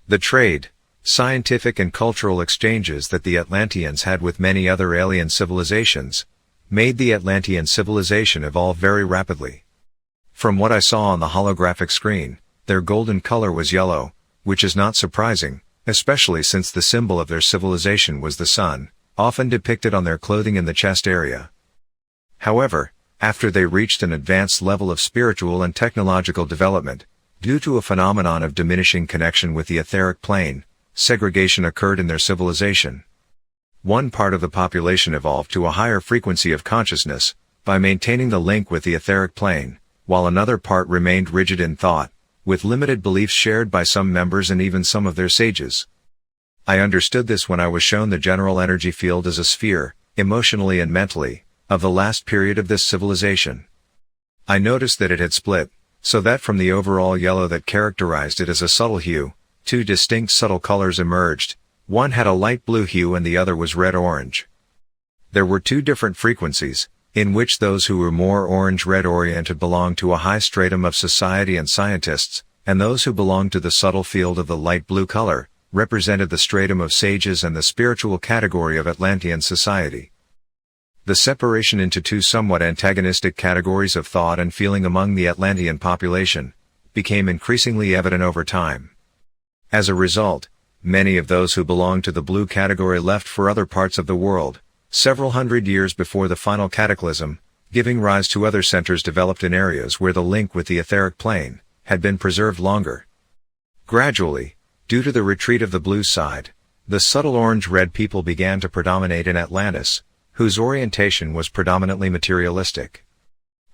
The trade, scientific and cultural exchanges that the Atlanteans had with many other alien civilizations made the Atlantean civilization evolve very rapidly. From what I saw on the holographic screen, their golden color was yellow, which is not surprising, especially since the symbol of their civilization was the sun, often depicted on their clothing in the chest area. However, after they reached an advanced level of spiritual and technological development, due to a phenomenon of diminishing connection with the etheric plane, segregation occurred in their civilization. One part of the population evolved to a higher frequency of consciousness, by maintaining the link with the etheric plane, while another part remained rigid in thought, with limited beliefs shared by some members and even some of their sages. I understood this when I was shown the general energy field as a sphere, emotionally and mentally, of the last period of this civilization. I noticed that it had split, so that from the overall yellow that characterized it as a subtle hue, two distinct subtle colors emerged. One had a light blue hue and the other was red-orange. There were two different frequencies, in which those who were more orange-red oriented belonged to a high stratum of society and scientists, and those who belonged to the subtle field of the light blue color, represented the stratum of sages and the spiritual category of Atlantean society. The separation into two somewhat antagonistic categories of thought and feeling among the Atlantean population became increasingly evident over time. As a result, many of those who belonged to the blue category left for other parts of the world, several hundred years before the final cataclysm, giving rise to other centers developed in areas where the link with the etheric plane had been preserved longer. Gradually, due to the retreat of the blue side, the subtle orange-red people began to predominate in Atlantis, whose orientation was predominantly materialistic.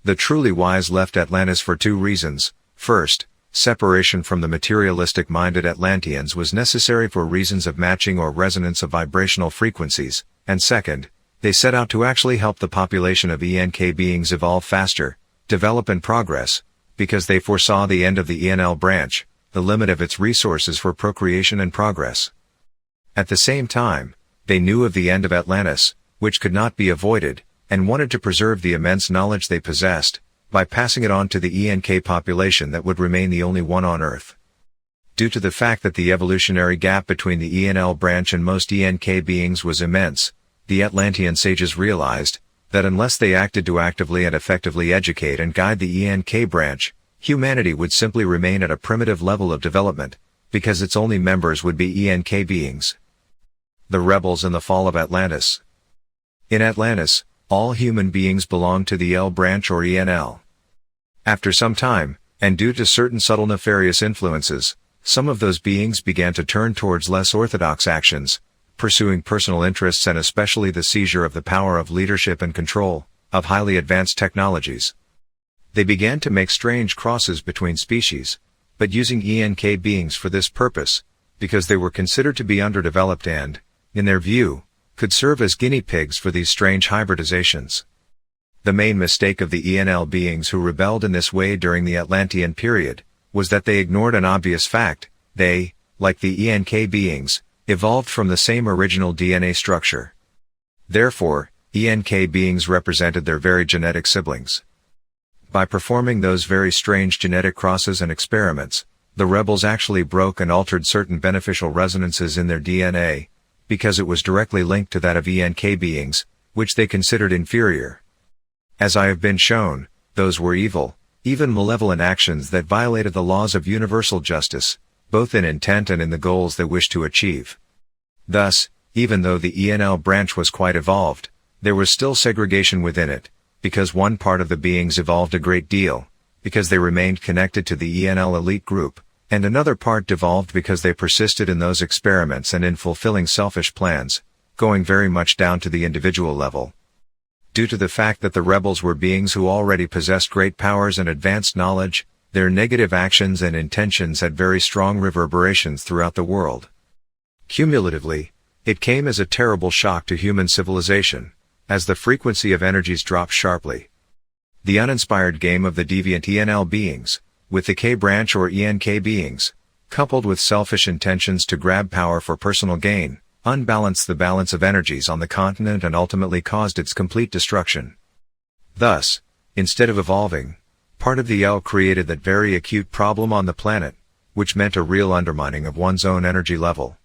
The truly wise left Atlantis for two reasons. First, separation from the materialistic-minded Atlanteans was necessary for reasons of matching or resonance of vibrational frequencies, and second, they set out to actually help the population of ENK beings evolve faster, develop and progress, because they foresaw the end of the ENL branch, the limit of its resources for procreation and progress. At the same time, they knew of the end of Atlantis, which could not be avoided, and wanted to preserve the immense knowledge they possessed, by passing it on to the ENK population that would remain the only one on Earth. Due to the fact that the evolutionary gap between the ENL branch and most ENK beings was immense, the Atlantean sages realized that unless they acted to actively and effectively educate and guide the ENK branch, humanity would simply remain at a primitive level of development, because its only members would be ENK beings. The rebels in the fall of Atlantis. In Atlantis, all human beings belonged to the L branch or ENL. After some time, and due to certain subtle nefarious influences, some of those beings began to turn towards less orthodox actions, pursuing personal interests and especially the seizure of the power of leadership and control of highly advanced technologies. They began to make strange crosses between species, but using ENK beings for this purpose, because they were considered to be underdeveloped and, in their view, could serve as guinea pigs for these strange hybridizations. The main mistake of the ENL beings who rebelled in this way during the Atlantean period was that they ignored an obvious fact: they, like the ENK beings, evolved from the same original DNA structure. Therefore, ENK beings represented their very genetic siblings. By performing those very strange genetic crosses and experiments, the rebels actually broke and altered certain beneficial resonances in their DNA, because it was directly linked to that of ENK beings, which they considered inferior. As I have been shown, those were evil, even malevolent actions that violated the laws of universal justice, both in intent and in the goals they wished to achieve. Thus, even though the ENL branch was quite evolved, there was still segregation within it, because one part of the beings evolved a great deal, because they remained connected to the ENL elite group, and another part devolved because they persisted in those experiments and in fulfilling selfish plans, going very much down to the individual level. Due to the fact that the rebels were beings who already possessed great powers and advanced knowledge, their negative actions and intentions had very strong reverberations throughout the world. Cumulatively, it came as a terrible shock to human civilization, as the frequency of energies dropped sharply. The uninspired game of the deviant ENL beings, with the K branch or ENK beings, coupled with selfish intentions to grab power for personal gain, unbalanced the balance of energies on the continent and ultimately caused its complete destruction. Thus, instead of evolving, part of the L created that very acute problem on the planet, which meant a real undermining of one's own energy level.